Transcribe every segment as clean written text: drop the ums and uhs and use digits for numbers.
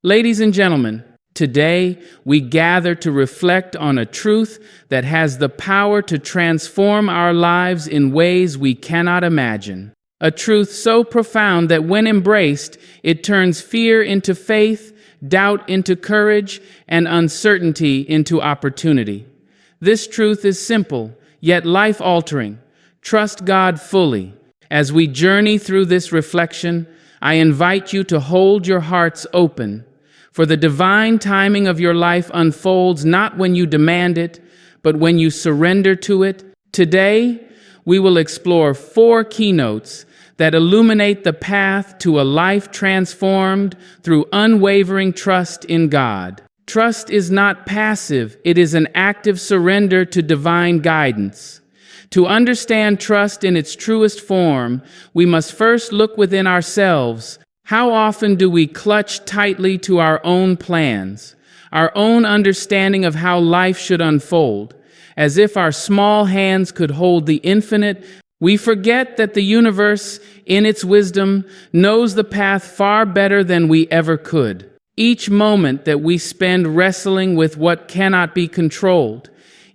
Ladies and gentlemen, today we gather to reflect on a truth that has the power to transform our lives in ways we cannot imagine. A truth so profound that when embraced, it turns fear into faith, doubt into courage, and uncertainty into opportunity. This truth is simple, yet life-altering. Trust God fully. As we journey through this reflection, I invite you to hold your hearts open, for the divine timing of your life unfolds not when you demand it, but when you surrender to it. Today, we will explore 4 keynotes that illuminate the path to a life transformed through unwavering trust in God. Trust is not passive, it is an active surrender to divine guidance. To understand trust in its truest form, we must first look within ourselves. How often do we clutch tightly to our own plans, our own understanding of how life should unfold, as if our small hands could hold the infinite? We forget that the universe, in its wisdom, knows the path far better than we ever could. Each moment that we spend wrestling with what cannot be controlled,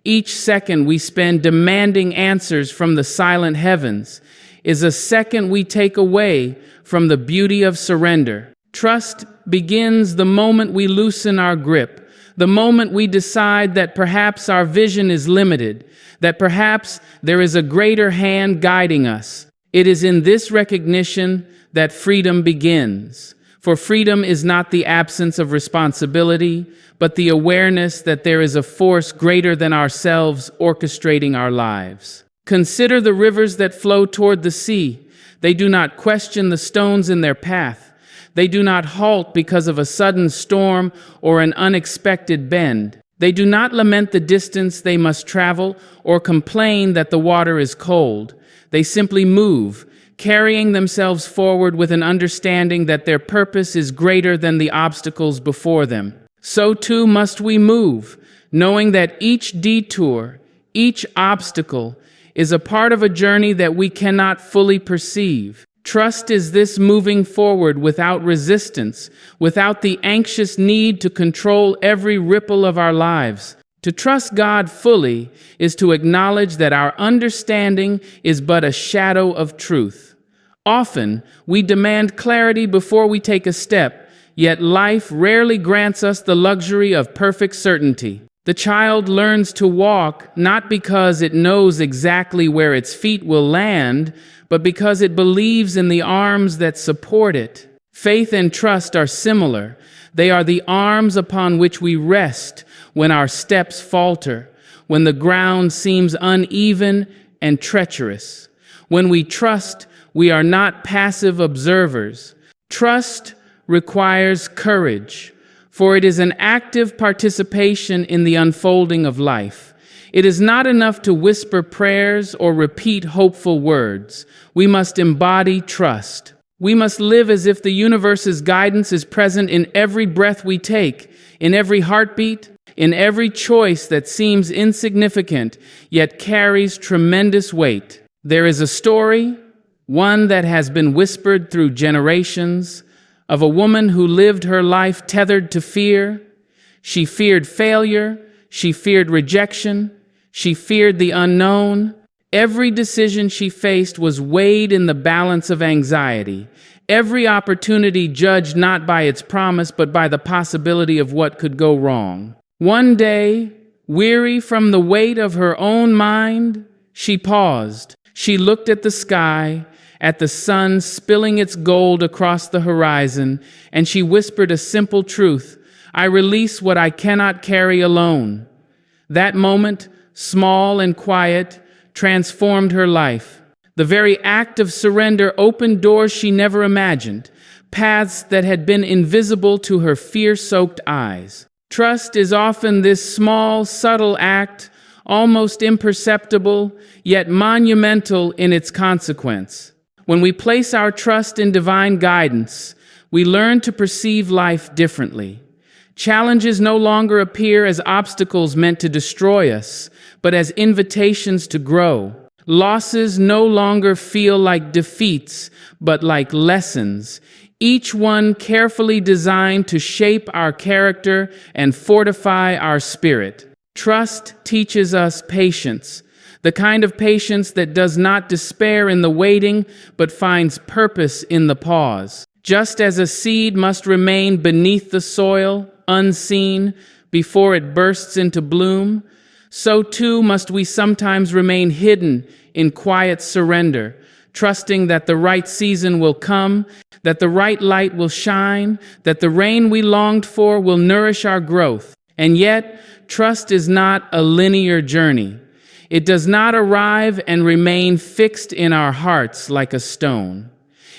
each second we spend demanding answers from the silent heavens, is a second we take away from the beauty of surrender. Trust begins the moment we loosen our grip, the moment we decide that perhaps our vision is limited, that perhaps there is a greater hand guiding us. It is in this recognition that freedom begins. For freedom is not the absence of responsibility, but the awareness that there is a force greater than ourselves orchestrating our lives. Consider the rivers that flow toward the sea. They do not question the stones in their path. They do not halt because of a sudden storm or an unexpected bend. They do not lament the distance they must travel or complain that the water is cold. They simply move, carrying themselves forward with an understanding that their purpose is greater than the obstacles before them. So too must we move, knowing that each detour, each obstacle, is a part of a journey that we cannot fully perceive. Trust is this moving forward without resistance, without the anxious need to control every ripple of our lives. To trust God fully is to acknowledge that our understanding is but a shadow of truth. Often, we demand clarity before we take a step, yet life rarely grants us the luxury of perfect certainty. The child learns to walk not because it knows exactly where its feet will land, but because it believes in the arms that support it. Faith and trust are similar. They are the arms upon which we rest when our steps falter, when the ground seems uneven and treacherous. When we trust, we are not passive observers. Trust requires courage, for it is an active participation in the unfolding of life. It is not enough to whisper prayers or repeat hopeful words. We must embody trust. We must live as if the universe's guidance is present in every breath we take, in every heartbeat, in every choice that seems insignificant, yet carries tremendous weight. There is a story, one that has been whispered through generations, of a woman who lived her life tethered to fear. She feared failure, she feared rejection, she feared the unknown. Every decision she faced was weighed in the balance of anxiety. Every opportunity judged not by its promise, but by the possibility of what could go wrong. One day, weary from the weight of her own mind, she paused. She looked at the sky, at the sun spilling its gold across the horizon, and she whispered a simple truth: I release what I cannot carry alone. That moment, small and quiet, transformed her life. The very act of surrender opened doors she never imagined, paths that had been invisible to her fear-soaked eyes. Trust is often this small, subtle act, almost imperceptible, yet monumental in its consequence. When we place our trust in divine guidance, we learn to perceive life differently. Challenges no longer appear as obstacles meant to destroy us, but as invitations to grow. Losses no longer feel like defeats, but like lessons. each one carefully designed to shape our character and fortify our spirit. Trust teaches us patience, the kind of patience that does not despair in the waiting, but finds purpose in the pause. Just as a seed must remain beneath the soil, unseen, before it bursts into bloom, so too must we sometimes remain hidden in quiet surrender, trusting that the right season will come, that the right light will shine, that the rain we longed for will nourish our growth. And yet, trust is not a linear journey. It does not arrive and remain fixed in our hearts like a stone.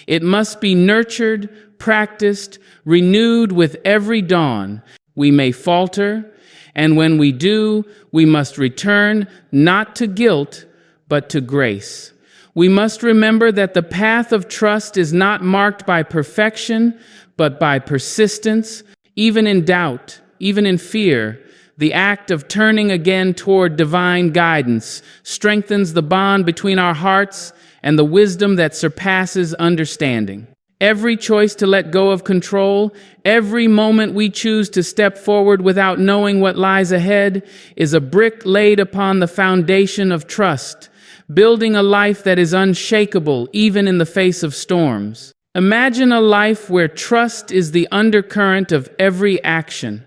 It must be nurtured, practiced, renewed with every dawn. We may falter, and when we do, we must return not to guilt, but to grace. We must remember that the path of trust is not marked by perfection, but by persistence, even in doubt, even in fear. The act of turning again toward divine guidance strengthens the bond between our hearts and the wisdom that surpasses understanding. Every choice to let go of control, every moment we choose to step forward without knowing what lies ahead, is a brick laid upon the foundation of trust, building a life that is unshakable even in the face of storms. Imagine a life where trust is the undercurrent of every action,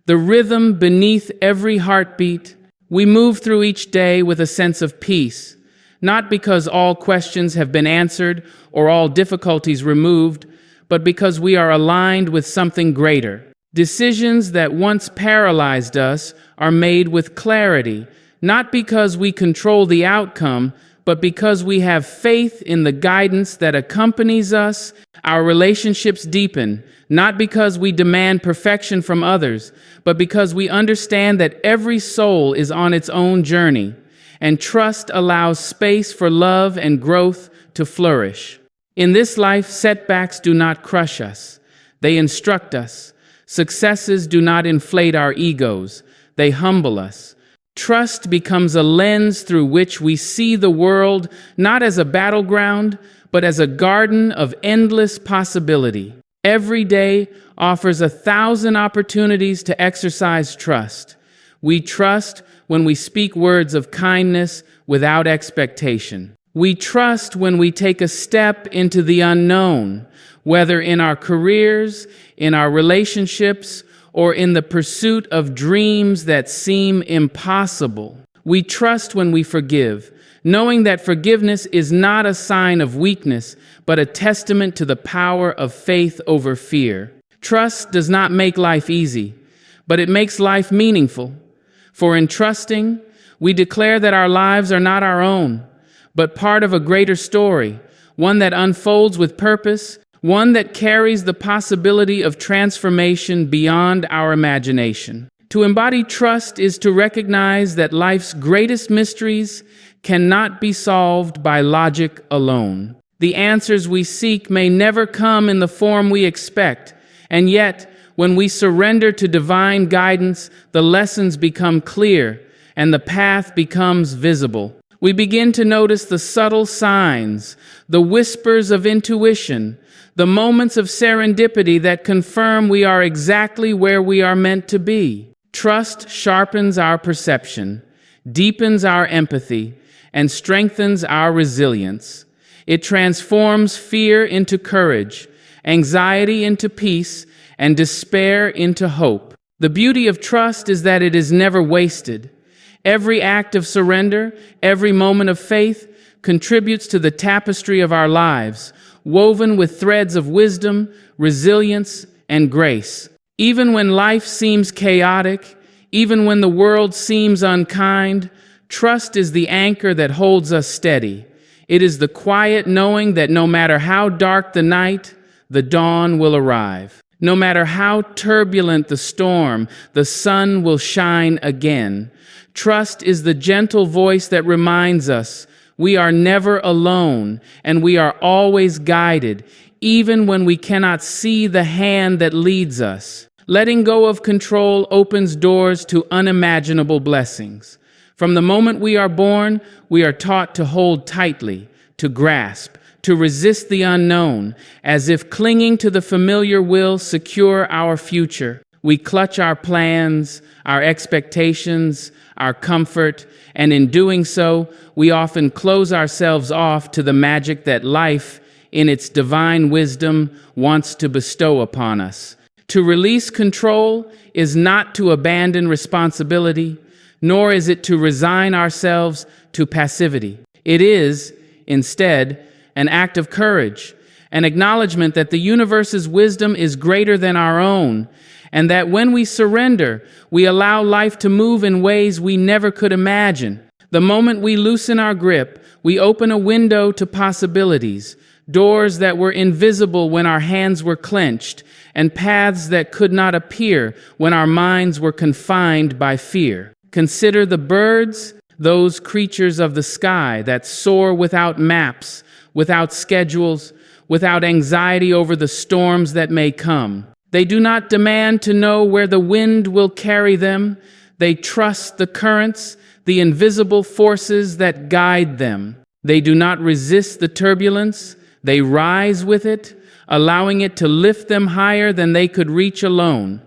the rhythm beneath every heartbeat. We move through each day with a sense of peace, not because all questions have been answered or all difficulties removed, but because we are aligned with something greater. Decisions that once paralyzed us are made with clarity, not because we control the outcome, but because we have faith in the guidance that accompanies us. Our relationships deepen, not because we demand perfection from others, but because we understand that every soul is on its own journey, and trust allows space for love and growth to flourish. In this life, setbacks do not crush us. They instruct us. Successes do not inflate our egos. They humble us. Trust becomes a lens through which we see the world not as a battleground, but as a garden of endless possibility. Every day offers 1,000 opportunities to exercise trust. We trust when we speak words of kindness without expectation. We trust when we take a step into the unknown, whether in our careers, in our relationships, or in the pursuit of dreams that seem impossible. We trust when we forgive, knowing that forgiveness is not a sign of weakness, but a testament to the power of faith over fear. Trust does not make life easy, but it makes life meaningful. For in trusting, we declare that our lives are not our own, but part of a greater story, one that unfolds with purpose, one that carries the possibility of transformation beyond our imagination. To embody trust is to recognize that life's greatest mysteries cannot be solved by logic alone. The answers we seek may never come in the form we expect, and yet, when we surrender to divine guidance, the lessons become clear and the path becomes visible. We begin to notice the subtle signs, the whispers of intuition, the moments of serendipity that confirm we are exactly where we are meant to be. Trust sharpens our perception, deepens our empathy, and strengthens our resilience. It transforms fear into courage, anxiety into peace, and despair into hope. The beauty of trust is that it is never wasted. Every act of surrender, every moment of faith, contributes to the tapestry of our lives, woven with threads of wisdom, resilience, and grace. Even when life seems chaotic, even when the world seems unkind, trust is the anchor that holds us steady. It is the quiet knowing that no matter how dark the night, the dawn will arrive. No matter how turbulent the storm, the sun will shine again. Trust is the gentle voice that reminds us we are never alone and we are always guided, even when we cannot see the hand that leads us. Letting go of control opens doors to unimaginable blessings. From the moment we are born, we are taught to hold tightly, to grasp, to resist the unknown, as if clinging to the familiar will secure our future. We clutch our plans, our expectations, our comfort, and in doing so, we often close ourselves off to the magic that life, in its divine wisdom, wants to bestow upon us. To release control is not to abandon responsibility, nor is it to resign ourselves to passivity. It is, instead, an act of courage, an acknowledgement that the universe's wisdom is greater than our own, and that when we surrender, we allow life to move in ways we never could imagine. The moment we loosen our grip, we open a window to possibilities, doors that were invisible when our hands were clenched, and paths that could not appear when our minds were confined by fear. Consider the birds, those creatures of the sky that soar without maps, without schedules, without anxiety over the storms that may come. They do not demand to know where the wind will carry them. They trust the currents, the invisible forces that guide them. They do not resist the turbulence. They rise with it, allowing it to lift them higher than they could reach alone.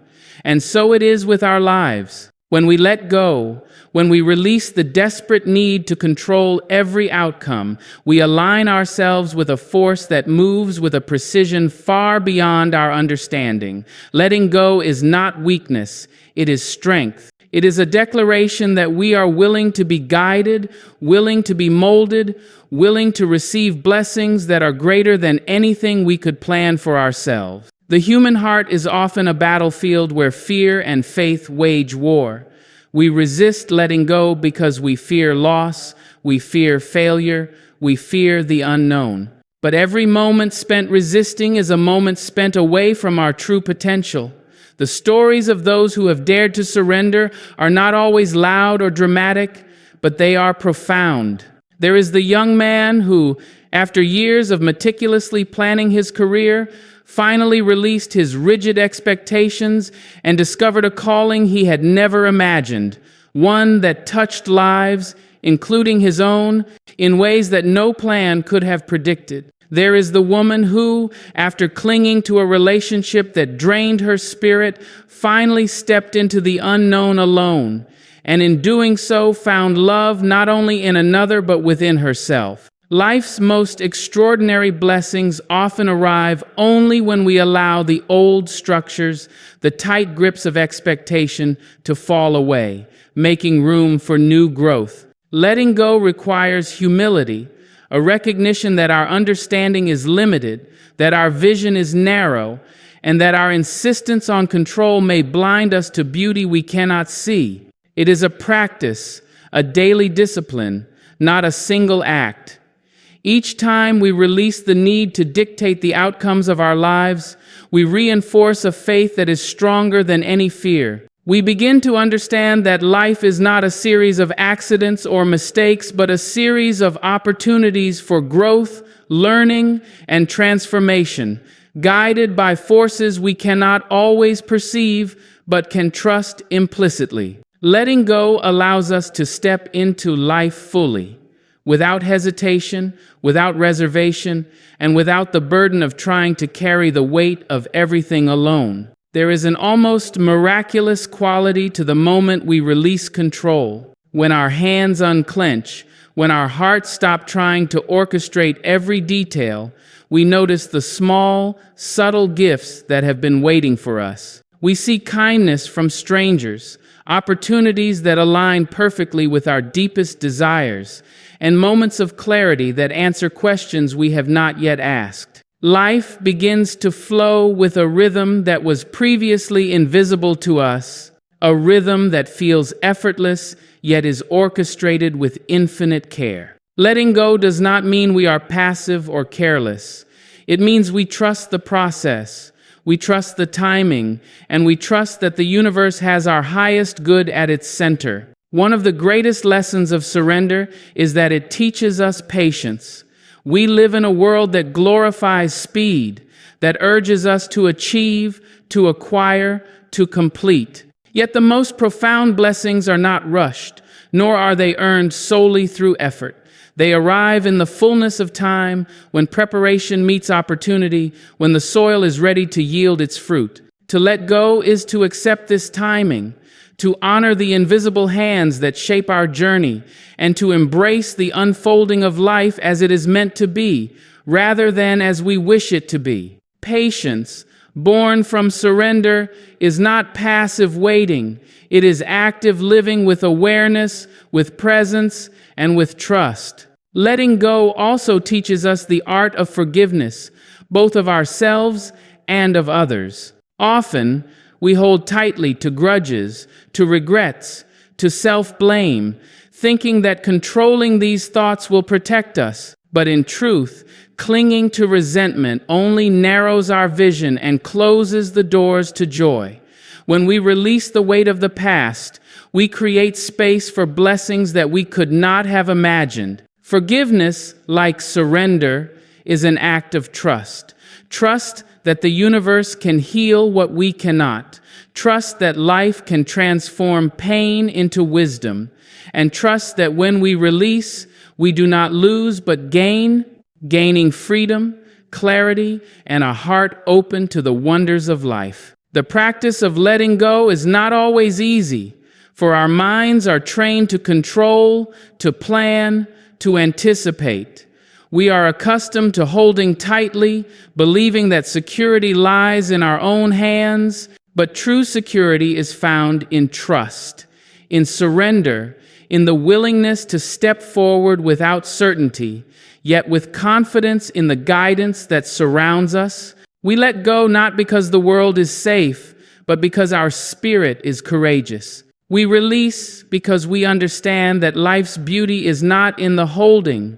And so it is with our lives. When we let go, when we release the desperate need to control every outcome, we align ourselves with a force that moves with a precision far beyond our understanding. Letting go is not weakness, it is strength. It is a declaration that we are willing to be guided, willing to be molded, willing to receive blessings that are greater than anything we could plan for ourselves. The human heart is often a battlefield where fear and faith wage war. We resist letting go because we fear loss, we fear failure, we fear the unknown. But every moment spent resisting is a moment spent away from our true potential. The stories of those who have dared to surrender are not always loud or dramatic, but they are profound. There is the young man who, after years of meticulously planning his career, finally released his rigid expectations and discovered a calling he had never imagined, one that touched lives, including his own, in ways that no plan could have predicted. There is the woman who, after clinging to a relationship that drained her spirit, finally stepped into the unknown alone, and in doing so found love not only in another but within herself. Life's most extraordinary blessings often arrive only when we allow the old structures, the tight grips of expectation, to fall away, making room for new growth. Letting go requires humility, a recognition that our understanding is limited, that our vision is narrow, and that our insistence on control may blind us to beauty we cannot see. It is a practice, a daily discipline, not a single act. Each time we release the need to dictate the outcomes of our lives, we reinforce a faith that is stronger than any fear. We begin to understand that life is not a series of accidents or mistakes, but a series of opportunities for growth, learning, and transformation, guided by forces we cannot always perceive, but can trust implicitly. Letting go allows us to step into life fully, without hesitation, without reservation, and without the burden of trying to carry the weight of everything alone. There is an almost miraculous quality to the moment we release control, when our hands unclench, when our hearts stop trying to orchestrate every detail. We notice the small, subtle gifts that have been waiting for us. We see kindness from strangers, opportunities that align perfectly with our deepest desires, and moments of clarity that answer questions we have not yet asked. Life begins to flow with a rhythm that was previously invisible to us, a rhythm that feels effortless yet is orchestrated with infinite care. Letting go does not mean we are passive or careless. It means we trust the process, we trust the timing, and we trust that the universe has our highest good at its center. One of the greatest lessons of surrender is that it teaches us patience. We live in a world that glorifies speed, that urges us to achieve, to acquire, to complete. Yet the most profound blessings are not rushed, nor are they earned solely through effort. They arrive in the fullness of time, when preparation meets opportunity, when the soil is ready to yield its fruit. To let go is to accept this timing, to honor the invisible hands that shape our journey, and to embrace the unfolding of life as it is meant to be, rather than as we wish it to be. Patience, born from surrender, is not passive waiting. It is active living with awareness, with presence, and with trust. Letting go also teaches us the art of forgiveness, both of ourselves and of others. Often, we hold tightly to grudges, to regrets, to self-blame, thinking that controlling these thoughts will protect us. But in truth, clinging to resentment only narrows our vision and closes the doors to joy. When we release the weight of the past, we create space for blessings that we could not have imagined. Forgiveness, like surrender, is an act of trust. Trust that the universe can heal what we cannot. Trust that life can transform pain into wisdom. And trust that when we release, we do not lose but gain, gaining freedom, clarity, and a heart open to the wonders of life. The practice of letting go is not always easy, for our minds are trained to control, to plan, to anticipate. We are accustomed to holding tightly, believing that security lies in our own hands, but true security is found in trust, in surrender, in the willingness to step forward without certainty, yet with confidence in the guidance that surrounds us. We let go not because the world is safe, but because our spirit is courageous. We release because we understand that life's beauty is not in the holding,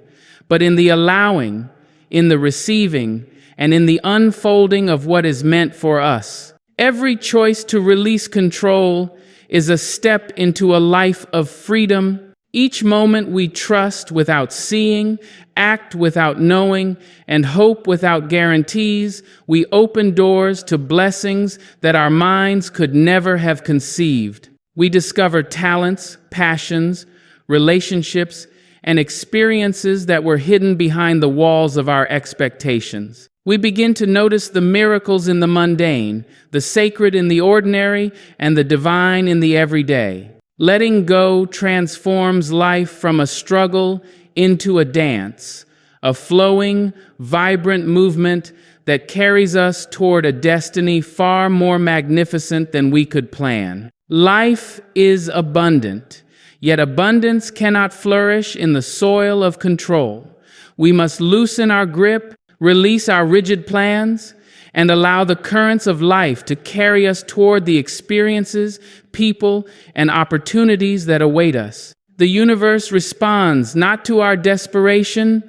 but in the allowing, in the receiving, and in the unfolding of what is meant for us. Every choice to release control is a step into a life of freedom. Each moment we trust without seeing, act without knowing, and hope without guarantees, we open doors to blessings that our minds could never have conceived. We discover talents, passions, relationships, and experiences that were hidden behind the walls of our expectations. We begin to notice the miracles in the mundane, the sacred in the ordinary, and the divine in the everyday. Letting go transforms life from a struggle into a dance, a flowing, vibrant movement that carries us toward a destiny far more magnificent than we could plan. Life is abundant, yet abundance cannot flourish in the soil of control. We must loosen our grip, release our rigid plans, and allow the currents of life to carry us toward the experiences, people, and opportunities that await us. The universe responds not to our desperation,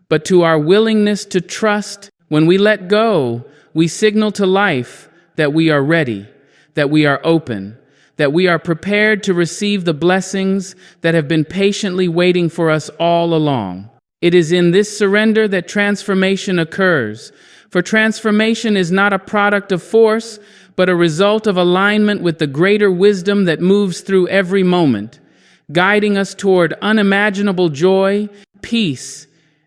but to our willingness to trust. When we let go, we signal to life that we are ready, that we are open, that we are prepared to receive the blessings that have been patiently waiting for us all along. It is in this surrender that transformation occurs. For transformation is not a product of force, but a result of alignment with the greater wisdom that moves through every moment, guiding us toward unimaginable joy, peace,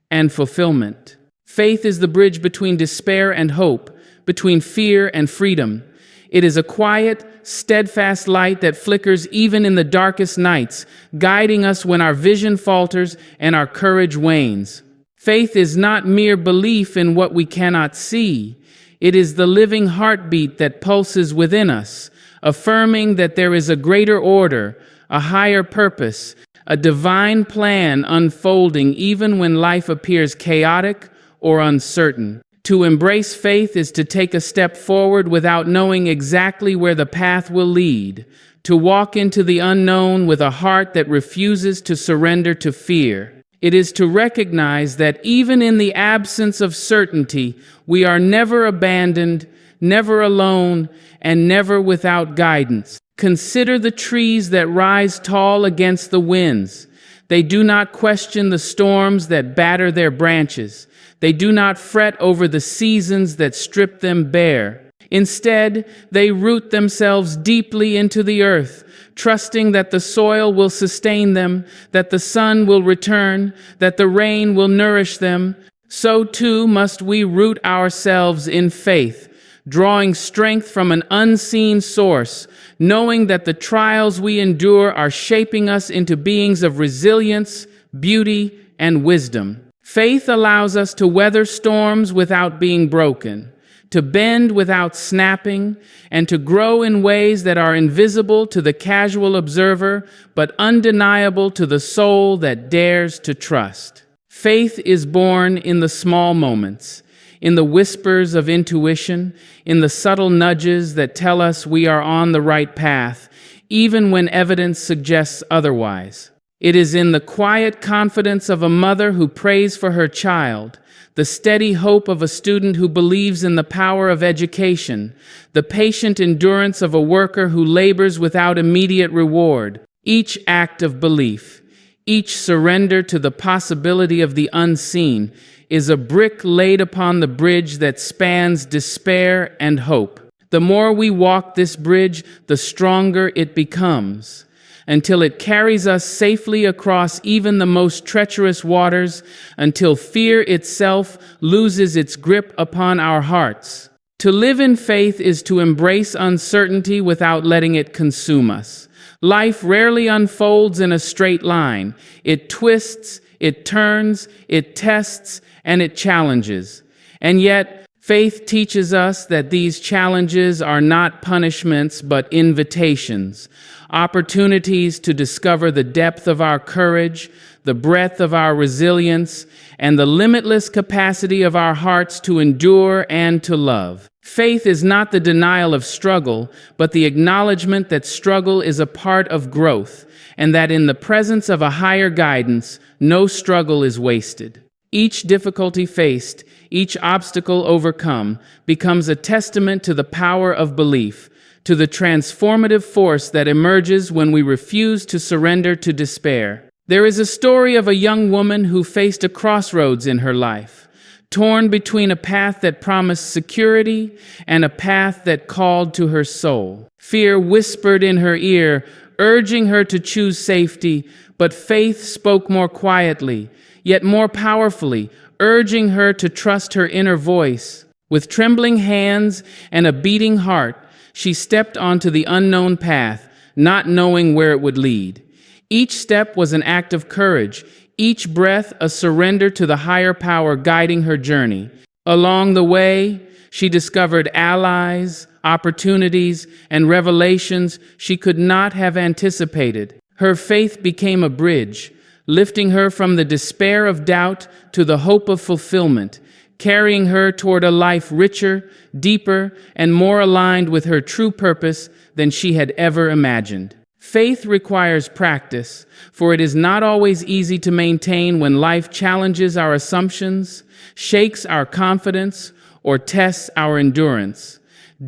and fulfillment. Faith is the bridge between despair and hope, between fear and freedom. It is a quiet, steadfast light that flickers even in the darkest nights, guiding us when our vision falters and our courage wanes. Faith is not mere belief in what we cannot see. It is the living heartbeat that pulses within us, affirming that there is a greater order, a higher purpose, a divine plan unfolding even when life appears chaotic or uncertain. To embrace faith is to take a step forward without knowing exactly where the path will lead, to walk into the unknown with a heart that refuses to surrender to fear. It is to recognize that even in the absence of certainty, we are never abandoned, never alone, and never without guidance. Consider the trees that rise tall against the winds. They do not question the storms that batter their branches. They do not fret over the seasons that strip them bare. Instead, they root themselves deeply into the earth, trusting that the soil will sustain them, that the sun will return, that the rain will nourish them. So too must we root ourselves in faith, drawing strength from an unseen source, knowing that the trials we endure are shaping us into beings of resilience, beauty, and wisdom. Faith allows us to weather storms without being broken, to bend without snapping, and to grow in ways that are invisible to the casual observer, but undeniable to the soul that dares to trust. Faith is born in the small moments, in the whispers of intuition, in the subtle nudges that tell us we are on the right path, even when evidence suggests otherwise. It is in the quiet confidence of a mother who prays for her child, the steady hope of a student who believes in the power of education, the patient endurance of a worker who labors without immediate reward. Each act of belief, each surrender to the possibility of the unseen, is a brick laid upon the bridge that spans despair and hope. The more we walk this bridge, the stronger it becomes, until it carries us safely across even the most treacherous waters, until fear itself loses its grip upon our hearts. To live in faith is to embrace uncertainty without letting it consume us. Life rarely unfolds in a straight line. It twists, it turns, it tests, and it challenges. And yet, faith teaches us that these challenges are not punishments but invitations, opportunities to discover the depth of our courage, the breadth of our resilience, and the limitless capacity of our hearts to endure and to love. Faith is not the denial of struggle, but the acknowledgement that struggle is a part of growth, and that in the presence of a higher guidance, no struggle is wasted. Each difficulty faced, each obstacle overcome, becomes a testament to the power of belief, to the transformative force that emerges when we refuse to surrender to despair. There is a story of a young woman who faced a crossroads in her life, torn between a path that promised security and a path that called to her soul. Fear whispered in her ear, urging her to choose safety, but faith spoke more quietly, yet more powerfully, urging her to trust her inner voice. With trembling hands and a beating heart, she stepped onto the unknown path, not knowing where it would lead. Each step was an act of courage, each breath a surrender to the higher power guiding her journey. Along the way, she discovered allies, opportunities, and revelations she could not have anticipated. Her faith became a bridge, lifting her from the despair of doubt to the hope of fulfillment, carrying her toward a life richer, deeper, and more aligned with her true purpose than she had ever imagined. Faith requires practice, for it is not always easy to maintain when life challenges our assumptions, shakes our confidence, or tests our endurance.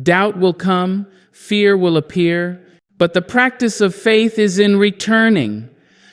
Doubt will come, fear will appear, but the practice of faith is in returning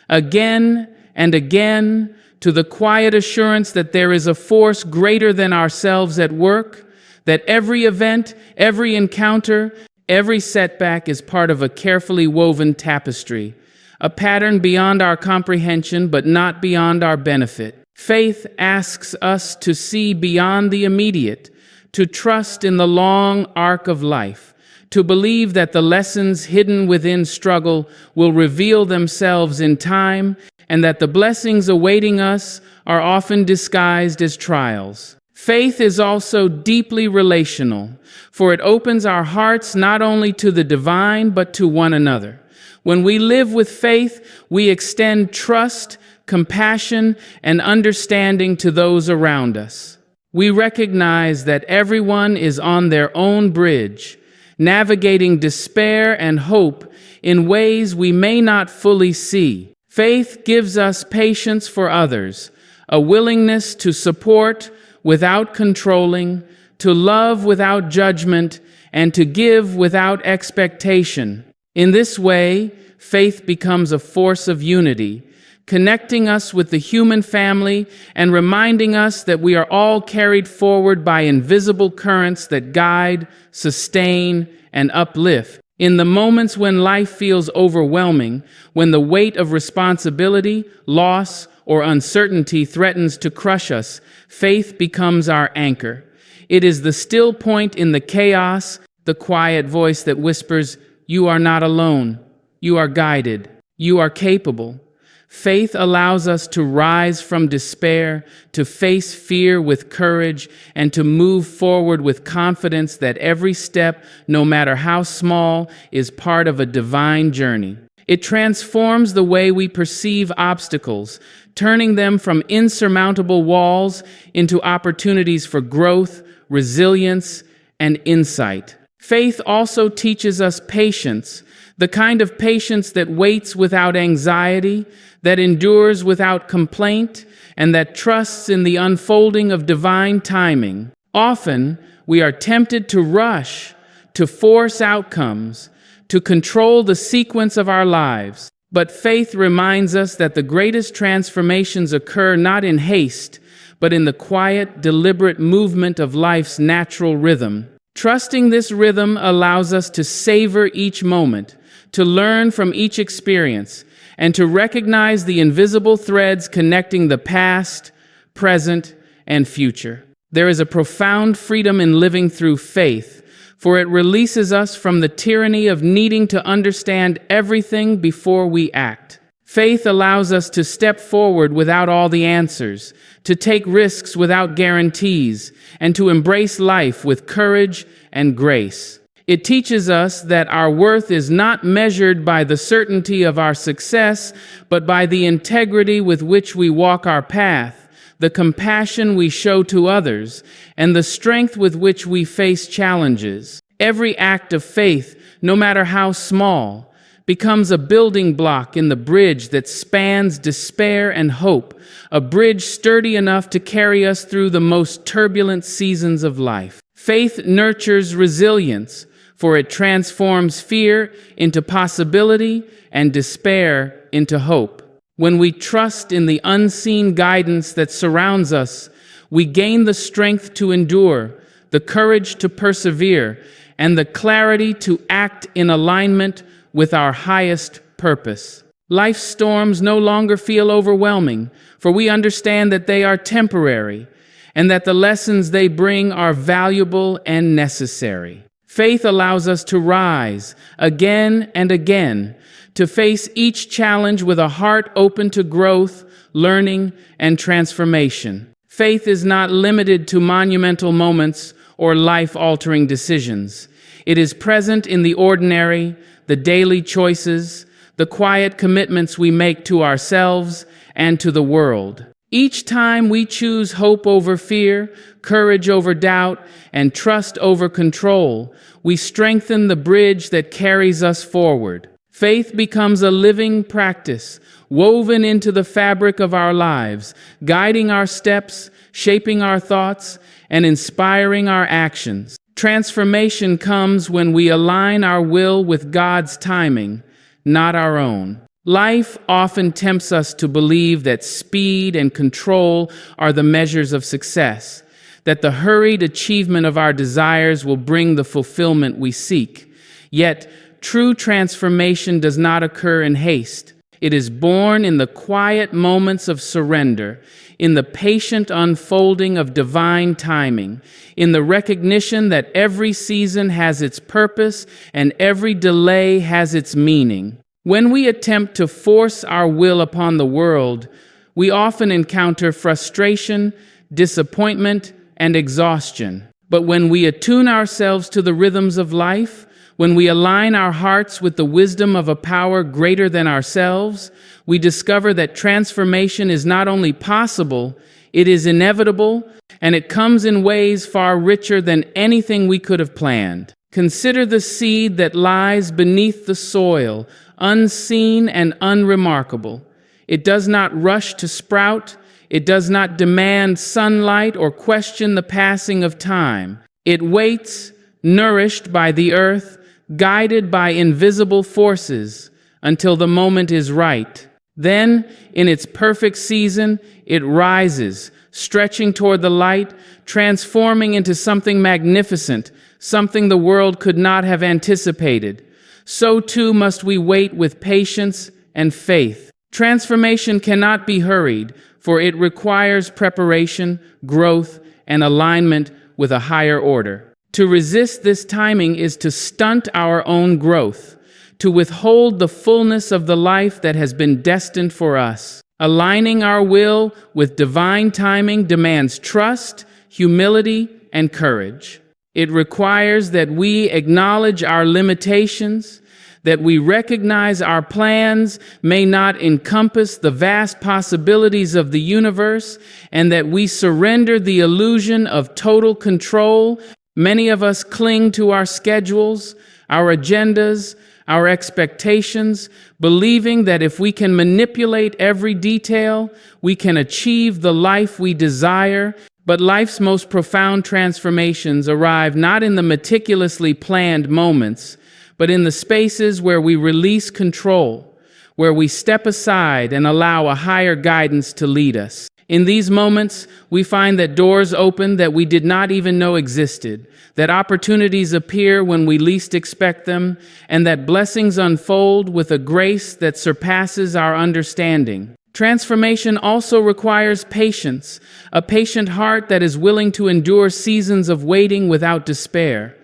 again and again to the quiet assurance that there is a force greater than ourselves at work, that every event, every encounter, every setback is part of a carefully woven tapestry, a pattern beyond our comprehension but not beyond our benefit. Faith asks us to see beyond the immediate, to trust in the long arc of life, to believe that the lessons hidden within struggle will reveal themselves in time, and that the blessings awaiting us are often disguised as trials. Faith is also deeply relational, for it opens our hearts not only to the divine but to one another. When we live with faith, we extend trust, compassion, and understanding to those around us. We recognize that everyone is on their own bridge, navigating despair and hope in ways we may not fully see. Faith gives us patience for others, a willingness to support without controlling, to love without judgment, and to give without expectation. In this way, faith becomes a force of unity, connecting us with the human family and reminding us that we are all carried forward by invisible currents that guide, sustain, and uplift. In the moments when life feels overwhelming, when the weight of responsibility, loss, or uncertainty threatens to crush us, faith becomes our anchor. It is the still point in the chaos, the quiet voice that whispers, "You are not alone. You are guided. You are capable." Faith allows us to rise from despair, to face fear with courage, and to move forward with confidence that every step, no matter how small, is part of a divine journey. It transforms the way we perceive obstacles, turning them from insurmountable walls into opportunities for growth, resilience, and insight. Faith also teaches us patience, the kind of patience that waits without anxiety, that endures without complaint, and that trusts in the unfolding of divine timing. Often, we are tempted to rush, to force outcomes, to control the sequence of our lives. But faith reminds us that the greatest transformations occur not in haste, but in the quiet, deliberate movement of life's natural rhythm. Trusting this rhythm allows us to savor each moment, to learn from each experience, and to recognize the invisible threads connecting the past, present, and future. There is a profound freedom in living through faith, for it releases us from the tyranny of needing to understand everything before we act. Faith allows us to step forward without all the answers, to take risks without guarantees, and to embrace life with courage and grace. It teaches us that our worth is not measured by the certainty of our success, but by the integrity with which we walk our path, the compassion we show to others, and the strength with which we face challenges. Every act of faith, no matter how small, becomes a building block in the bridge that spans despair and hope, a bridge sturdy enough to carry us through the most turbulent seasons of life. Faith nurtures resilience, for it transforms fear into possibility and despair into hope. When we trust in the unseen guidance that surrounds us, we gain the strength to endure, the courage to persevere, and the clarity to act in alignment with our highest purpose. Life's storms no longer feel overwhelming, for we understand that they are temporary and that the lessons they bring are valuable and necessary. Faith allows us to rise again and again, to face each challenge with a heart open to growth, learning, and transformation. Faith is not limited to monumental moments or life-altering decisions. It is present in the ordinary, the daily choices, the quiet commitments we make to ourselves and to the world. Each time we choose hope over fear, courage over doubt, and trust over control, we strengthen the bridge that carries us forward. Faith becomes a living practice, woven into the fabric of our lives, guiding our steps, shaping our thoughts, and inspiring our actions. Transformation comes when we align our will with God's timing, not our own. Life often tempts us to believe that speed and control are the measures of success, that the hurried achievement of our desires will bring the fulfillment we seek. Yet, true transformation does not occur in haste. It is born in the quiet moments of surrender, in the patient unfolding of divine timing, in the recognition that every season has its purpose and every delay has its meaning. When we attempt to force our will upon the world, we often encounter frustration, disappointment, and exhaustion. But when we attune ourselves to the rhythms of life, when we align our hearts with the wisdom of a power greater than ourselves, we discover that transformation is not only possible, it is inevitable, and it comes in ways far richer than anything we could have planned. Consider the seed that lies beneath the soil, unseen and unremarkable. It does not rush to sprout. It does not demand sunlight or question the passing of time. It waits, nourished by the earth, guided by invisible forces, until the moment is right. Then, in its perfect season, it rises, stretching toward the light, transforming into something magnificent, something the world could not have anticipated. So too must we wait with patience and faith. Transformation cannot be hurried, for it requires preparation, growth, and alignment with a higher order. To resist this timing is to stunt our own growth, to withhold the fullness of the life that has been destined for us. Aligning our will with divine timing demands trust, humility, and courage. It requires that we acknowledge our limitations, that we recognize our plans may not encompass the vast possibilities of the universe, and that we surrender the illusion of total control. Many of us cling to our schedules, our agendas, our expectations, believing that if we can manipulate every detail, we can achieve the life we desire. But life's most profound transformations arrive not in the meticulously planned moments, but in the spaces where we release control, where we step aside and allow a higher guidance to lead us. In these moments, we find that doors open that we did not even know existed, that opportunities appear when we least expect them, and that blessings unfold with a grace that surpasses our understanding. Transformation also requires patience, a patient heart that is willing to endure seasons of waiting without despair.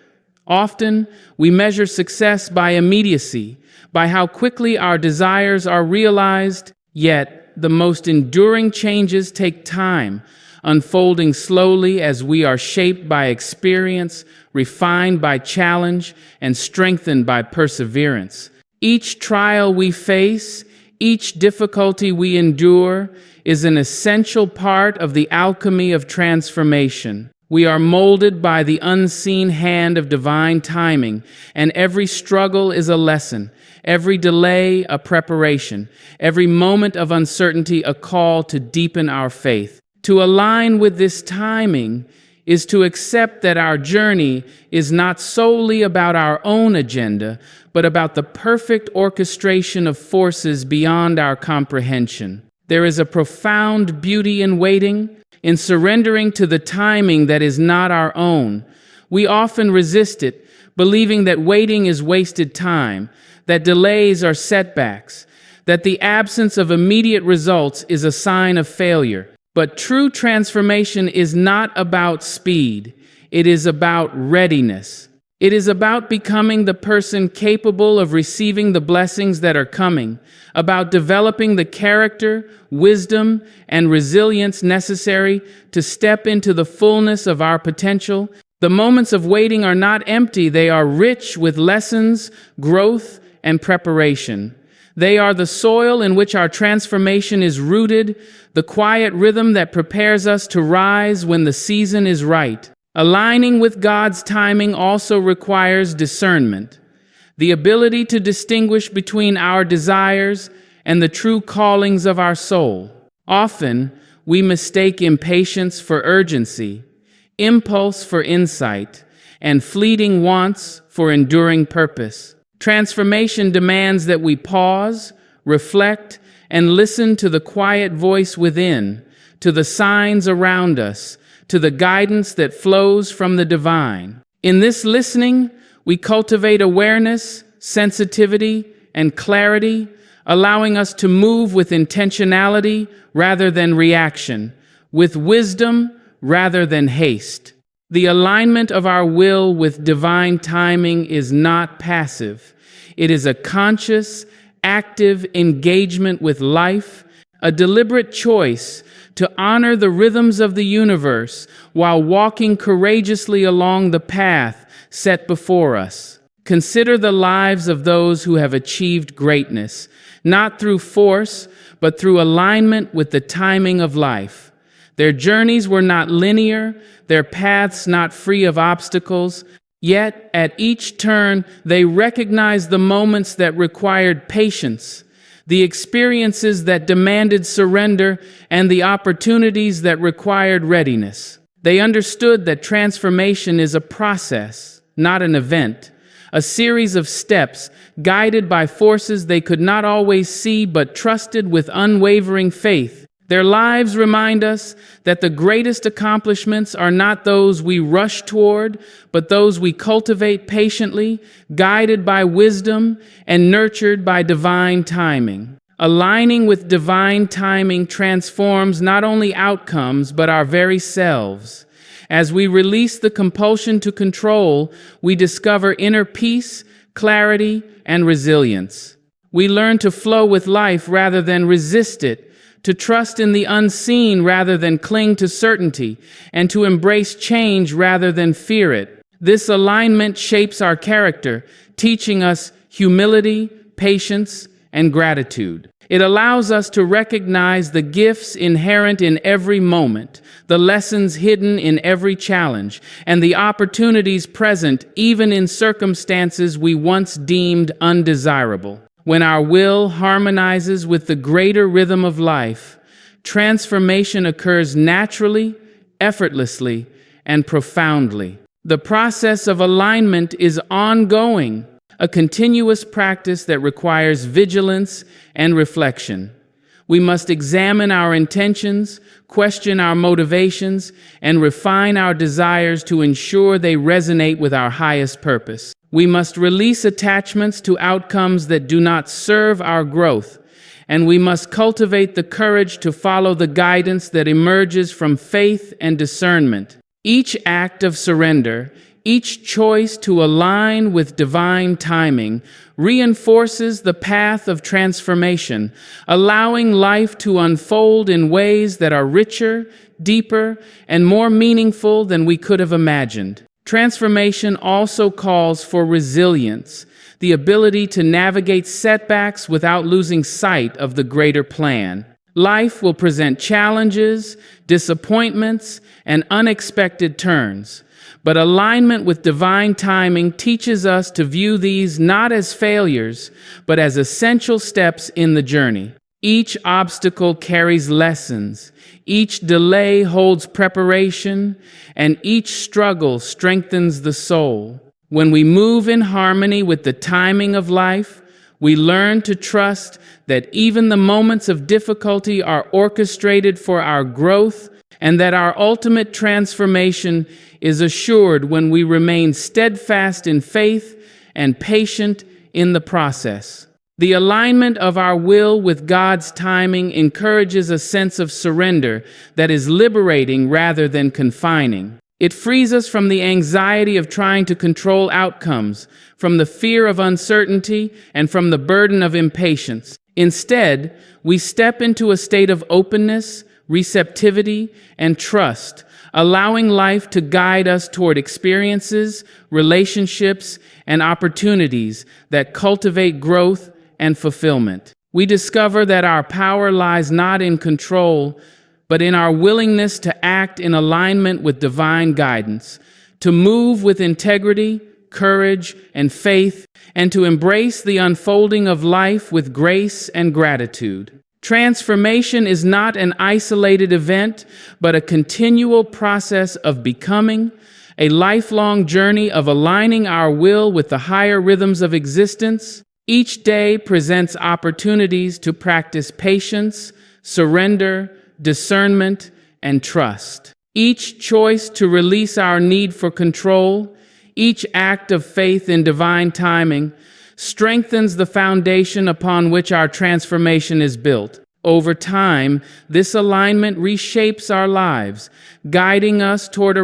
Often, we measure success by immediacy, by how quickly our desires are realized, yet the most enduring changes take time, unfolding slowly as we are shaped by experience, refined by challenge, and strengthened by perseverance. Each trial we face, each difficulty we endure, is an essential part of the alchemy of transformation. We are molded by the unseen hand of divine timing, and every struggle is a lesson, every delay a preparation, every moment of uncertainty a call to deepen our faith. To align with this timing is to accept that our journey is not solely about our own agenda, but about the perfect orchestration of forces beyond our comprehension. There is a profound beauty in waiting, in surrendering to the timing that is not our own. We often resist it, believing that waiting is wasted time, that delays are setbacks, that the absence of immediate results is a sign of failure. But true transformation is not about speed. It is about readiness. It is about becoming the person capable of receiving the blessings that are coming, about developing the character, wisdom, and resilience necessary to step into the fullness of our potential. The moments of waiting are not empty. They are rich with lessons, growth, and preparation. They are the soil in which our transformation is rooted, the quiet rhythm that prepares us to rise when the season is right. Aligning with God's timing also requires discernment, the ability to distinguish between our desires and the true callings of our soul. Often, we mistake impatience for urgency, impulse for insight, and fleeting wants for enduring purpose. Transformation demands that we pause, reflect, and listen to the quiet voice within, to the signs around us, to the guidance that flows from the divine. In this listening, we cultivate awareness, sensitivity, and clarity, allowing us to move with intentionality rather than reaction, with wisdom rather than haste. The alignment of our will with divine timing is not passive. It is a conscious, active engagement with life, a deliberate choice to honor the rhythms of the universe while walking courageously along the path set before us. Consider the lives of those who have achieved greatness, not through force, but through alignment with the timing of life. Their journeys were not linear, their paths not free of obstacles, yet at each turn they recognized the moments that required patience, the experiences that demanded surrender, and the opportunities that required readiness. They understood that transformation is a process, not an event, a series of steps guided by forces they could not always see but trusted with unwavering faith. Their lives remind us that the greatest accomplishments are not those we rush toward, but those we cultivate patiently, guided by wisdom and nurtured by divine timing. Aligning with divine timing transforms not only outcomes, but our very selves. As we release the compulsion to control, we discover inner peace, clarity, and resilience. We learn to flow with life rather than resist it, to trust in the unseen rather than cling to certainty, and to embrace change rather than fear it. This alignment shapes our character, teaching us humility, patience, and gratitude. It allows us to recognize the gifts inherent in every moment, the lessons hidden in every challenge, and the opportunities present even in circumstances we once deemed undesirable. When our will harmonizes with the greater rhythm of life, transformation occurs naturally, effortlessly, and profoundly. The process of alignment is ongoing, a continuous practice that requires vigilance and reflection. We must examine our intentions, question our motivations, and refine our desires to ensure they resonate with our highest purpose. We must release attachments to outcomes that do not serve our growth, and we must cultivate the courage to follow the guidance that emerges from faith and discernment. Each act of surrender, each choice to align with divine timing, reinforces the path of transformation, allowing life to unfold in ways that are richer, deeper, and more meaningful than we could have imagined. Transformation also calls for resilience, the ability to navigate setbacks without losing sight of the greater plan. Life will present challenges, disappointments, and unexpected turns. But alignment with divine timing teaches us to view these not as failures, but as essential steps in the journey. Each obstacle carries lessons, each delay holds preparation, and each struggle strengthens the soul. When we move in harmony with the timing of life, we learn to trust that even the moments of difficulty are orchestrated for our growth, and that our ultimate transformation is assured when we remain steadfast in faith and patient in the process. The alignment of our will with God's timing encourages a sense of surrender that is liberating rather than confining. It frees us from the anxiety of trying to control outcomes, from the fear of uncertainty, and from the burden of impatience. Instead, we step into a state of openness, receptivity, and trust, allowing life to guide us toward experiences, relationships, and opportunities that cultivate growth and fulfillment. We discover that our power lies not in control, but in our willingness to act in alignment with divine guidance, to move with integrity, courage, and faith, and to embrace the unfolding of life with grace and gratitude. Transformation is not an isolated event, but a continual process of becoming, a lifelong journey of aligning our will with the higher rhythms of existence. Each day presents opportunities to practice patience, surrender, discernment, and trust. Each choice to release our need for control, each act of faith in divine timing, strengthens the foundation upon which our transformation is built. Over time, this alignment reshapes our lives, guiding us toward a